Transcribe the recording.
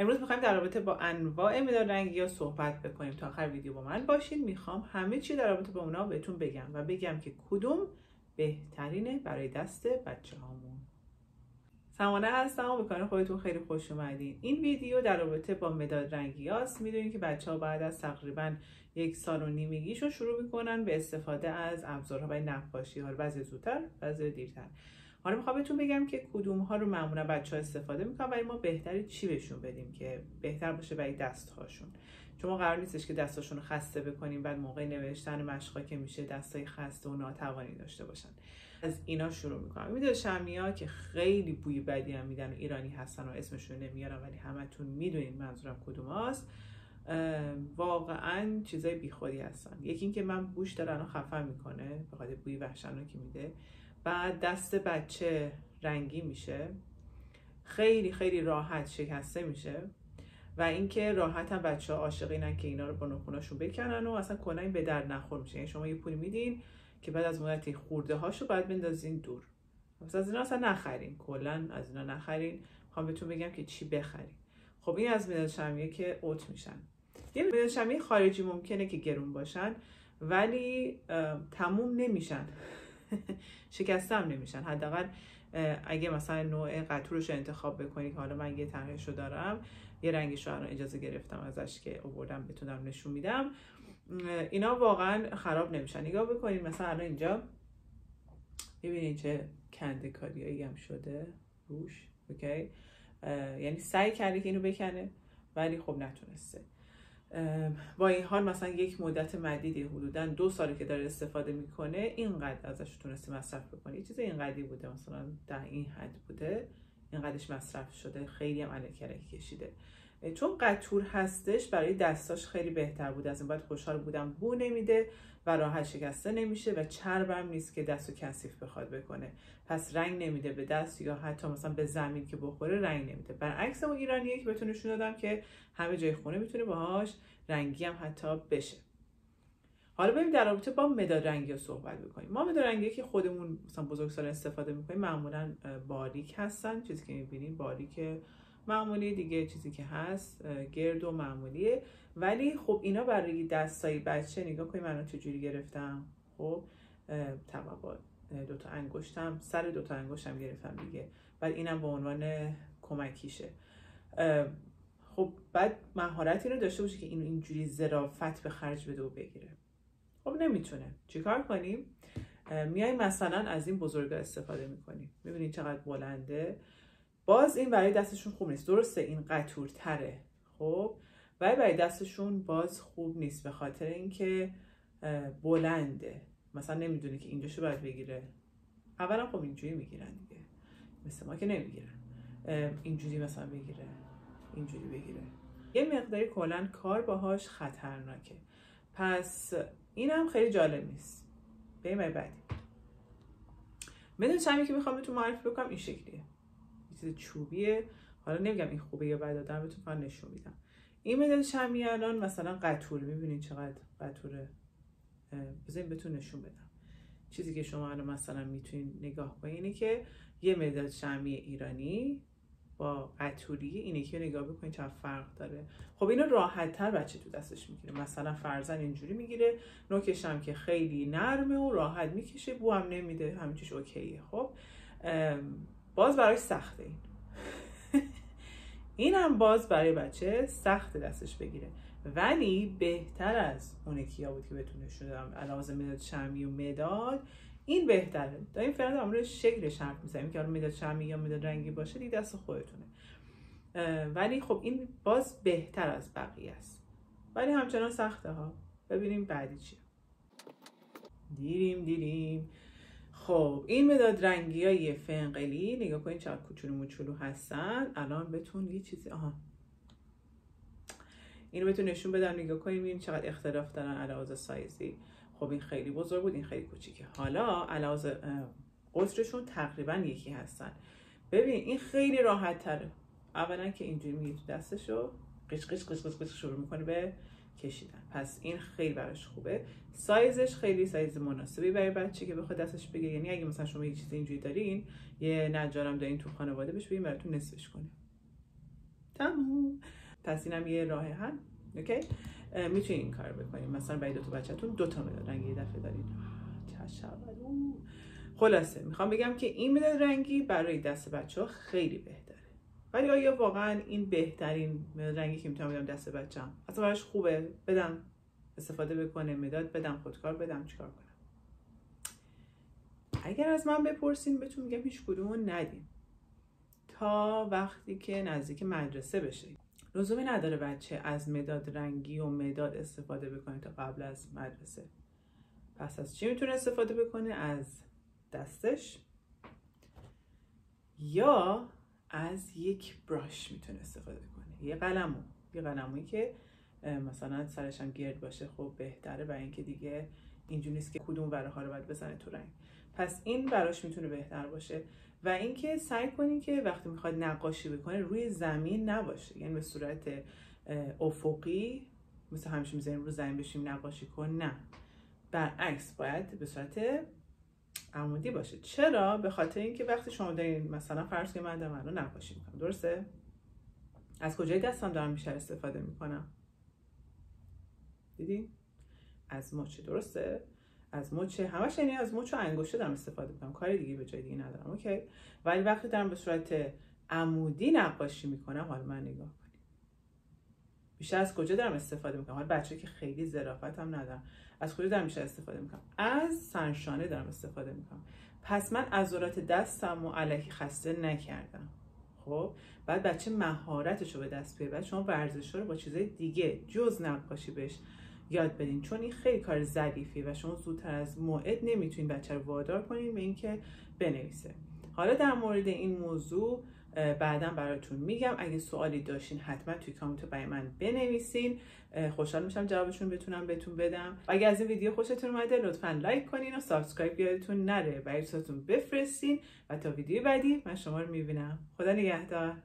امروز میخوایم در رابطه با انواع مداد رنگی ها صحبت بکنیم. تا آخر ویدیو با من باشین. میخوام همه چی در رابطه با اونا بهتون بگم و بگم که کدوم بهترینه برای دست بچه هامون. سمانه هستم و به کانال خودتون خیلی خوش اومدین. این ویدیو در رابطه با مداد رنگی هاست. میدونین که بچه ها بعد از تقریبا 1.5 سال شروع میکنن به استفاده از ابزارها برای نقاشی ها، بعضی زودتر بعضی دیرتر. حالا میخوام بهتون بگم که کدوم ها رو معمولا بچه ها استفاده میکنن و ما بهتری چی بهشون بدیم که بهتر باشه برای دست هاشون. چون ما قرار نیستش که دستاشون رو خسته بکنیم بعد موقع نوشتن مشقا که میشه دستای خسته و ناتوانی داشته باشن. از اینا شروع میکنم. میدونید شمعی‌ها که خیلی بوی بدی هم میدن و ایرانی هستن و اسمشون نمیارم ولی همتون میدونید منظورم کدوماست. واقعا چیزای بیخودی هستن. یکی این که من بوش داره الان خفه میکنه به خاطر بوی وحشتناکی میده. بعد دست بچه رنگی میشه، خیلی خیلی راحت شکسته میشه و اینکه راحت هم بچه ها عاشق اینن که اینا رو با ناخناشون بکنن و اصلا کلا این به درد نخور میشه. یعنی شما یه پولی میدین که بعد از مدتی خورده هاشو باید بندازین دور. از اینا اصلا نخرین، کلا از اینا نخرین. میخوام بهتون بگم که چی بخرین. خب این از مداد شمعی که اوت میشن. یه مداد شمعی خارجی ممکنه که گرون باشن ولی تموم نمیشن. شکسته هم نمیشن. حداقل اگه مثلا نوع قطورش رو انتخاب بکنید، حالا من یه طرحش رو دارم، یه رنگش رو اجازه گرفتم ازش که آوردم بتونم نشون میدم، اینا واقعا خراب نمیشن. نگاه بکنید مثلا الان اینجا ببینید چه کنده کاریایی هم شده روش. اوکی، یعنی سعی کرده که اینو بکنه ولی خب نتونسته. با این حال مثلا یک مدت مدیدی حدوداً 2 ساله که داره استفاده میکنه اینقدر ازش تونسته مصرف بکنه. یه چیز اینقدری بوده، مثلا در این حد بوده، اینقدرش مصرف شده. خیلی هم الکلکی کشیده. چون قطور هستش برای دستاش خیلی بهتر بوده. از این بعد خوشحال بودم بو نمیده و راحت شکسته نمیشه و چربم نیست که دستو کثیف بخواد بکنه. پس رنگ نمیده به دست یا حتی مثلا به زمین که بخوره رنگ نمیده. برعکس اون ایرانیه که بهتون نشون دادم که همه جای خونه میتونه باهاش رنگی هم حتی بشه. حالا بریم در رابطه با مداد رنگی ها صحبت بکنیم. ما مداد رنگی که خودمون مثلا بزرگسال استفاده میکنیم معمولا باریک هستن. چیزی که میبینید باریک معمولی دیگه، چیزی که هست گرد و معمولیه. ولی خب اینا برای دستای بچه نگاه کنید من چجوری گرفتم. خب طبقات 2 تا انگشتم، سر 2 تا انگشتم گرفتم دیگه. بعد اینم به عنوان کمکیشه. خب بعد مهارتی رو داشته باشه که اینو اینجوری ظرافت به خرج بده و بگیره. خب نمیتونه. چیکار کنیم؟ میایم مثلا از این بزرگا استفاده میکنیم. میبینید چقدر بلنده. باز این برای دستشون خوب نیست. درسته این قطورتره، خب ولی برای دستشون باز خوب نیست به خاطر اینکه بلنده. مثلا نمیدونه که اینجاشو باید بگیره. اولا خب اینجوری میگیرن دیگه، مثل ما که نمیگیرن. اینجوری مثلا بگیره، اینجوری بگیره. یه مقداری کلا کار باهاش خطرناکه. پس اینم خیلی جالب نیست. بریم بعدی. مداد شمعی که میخوام بهتون معرفی بکنم این شکلیه. یه چیز چوبیه. حالا نمیگم این خوبه یا بده، دارم بهتون فقط نشون میدم. این مداد شمعی الان مثلا قطور، میبینید چقدر قطوره. بذارید بهتون نشون بدم. چیزی که شما الان مثلا میتونید نگاه کنید اینه که یه مداد شمعی ایرانی با قطوری اینه که نگاه بکنید چقدر فرق داره. خب اینو راحت تر بچه تو دستش میگیره. مثلا فرزن اینجوری میگیره، نوکش هم که خیلی نرمه و راحت میکشه، بو هم نمیده، همین چیز اوکیه. خب باز برای سخته این. اینم باز برای بچه سخت دستش بگیره ولی بهتر از اون کیا بود که بهتون نشون دادم علاوه مداد شمعی و مداد. این بهتره. داریم فعلا در مورد شکلش حرف میزنیم که حالا مداد شمعی یا مداد رنگی باشه دیگه دست خودتونه. ولی خب این باز بهتر از بقیه است ولی همچنان سخته ها. ببینیم بعدی چیه. دیریم. خب این مداد رنگی های فنقلی نگاه کنید چقدر کوچولو موچولو هستن. الان بهتون یه چیزی اینو بهتون نشون بدم. نگاه کنید ببینید چقدر اختلاف دارن علاوه سایزی. خب این خیلی بزرگ بود، این خیلی کوچیکه. حالا علاوه قطرشون تقریبا یکی هستن. ببین این خیلی راحت تره. اولا که اینجوری میگه تو دستشو قش شروع میکنه به کشیدن. پس این خیلی براش خوبه. سایزش خیلی سایز مناسبی برای بچه که بخواد دستش بگیره. یعنی اگه مثلا شما یه چیز اینجوری دارین، یه نجارم دارین تو خانواده، بهش بگین براتون نصفش کنه. تموم. پس اینم یه راه حل. اوکی، میتونید این کار بکنید. مثلا برای 2 تا بچه‌تون 2 تا مداد رنگی دفعه دارید. خلاصه میخوام بگم که این مداد رنگی برای دست بچه‌ها خیلی بهتره. ولی آیا واقعا این بهترین مداد رنگی که میتونم بدم دست بچه‌م اصلا براش خوبه؟ بدم استفاده بکنه، مداد بدم، خودکار بدم، چیکار کنم؟ اگر از من بپرسین بهتون میگم هیچ کدومو ندین تا وقتی که نزدیک مدرسه بشه. لزومی نداره بچه از مداد رنگی و مداد استفاده بکنه تا قبل از مدرسه. پس از چی میتونه استفاده بکنه؟ از دستش یا از یک براش میتونه استفاده کنه. یه قلمویی که مثلا سرش هم گرد باشه خب بهتره، برای اینکه دیگه اینجوری نیست که کدوم ورقه ها رو باید بزنه تو رنگ. پس این براش میتونه بهتر باشه. و اینکه سعی کنین که وقتی میخواد نقاشی بکنه روی زمین نباشه، یعنی به صورت افقی مثل همیشه میذاریم رو زمین بشیم نقاشی کن، نه، برعکس باید به صورت عمودی باشه. چرا؟ به خاطر اینکه وقتی شما دارین مثلا فرض کنید من دارم الان نقاشی میکنم، درسته؟ از کجای دستم دارم بیشتر استفاده میکنم؟ دیدین؟ از مچ، درسته؟ از مچ، همش یعنی از مچ و انگشته دارم استفاده میکنم، کاری دیگه به جای دیگه ندارم. اوکی، ولی وقتی دارم به صورت عمودی نقاشی میکنم، حالا من نگاه کنید بیشتر از کجا دارم استفاده میکنم. حالا بچه‌ها که خیلی ظرافت هم ندارم، از کجا دارم بیشتر استفاده میکنم؟ از سرشانه دارم استفاده میکنم. پس من عضلات دستم رو الکی خسته نکردم. خب بعد بچه مهارتش رو به دست بیاره. بعد شما ورزش‌ها رو با چیزای دیگه جز نقاشی بهش یاد بدین، چون این خیلی کار ظریفیه و شما زودتر از موعد نمیتونین بچه رو وادار کنین به اینکه بنویسه. حالا در مورد این موضوع بعداً براتون میگم. اگه سوالی داشتین حتما توی کامنت برای من بنویسین، خوشحال میشم جوابشون بتونم بهتون بدم. اگه از این ویدیو خوشتون اومده لطفاً لایک کنین و سابسکرایب یادتون نره، برای دوستاتون بفرستین و تا ویدیو بعدی من شما رو میبینم. خدا نگهدار.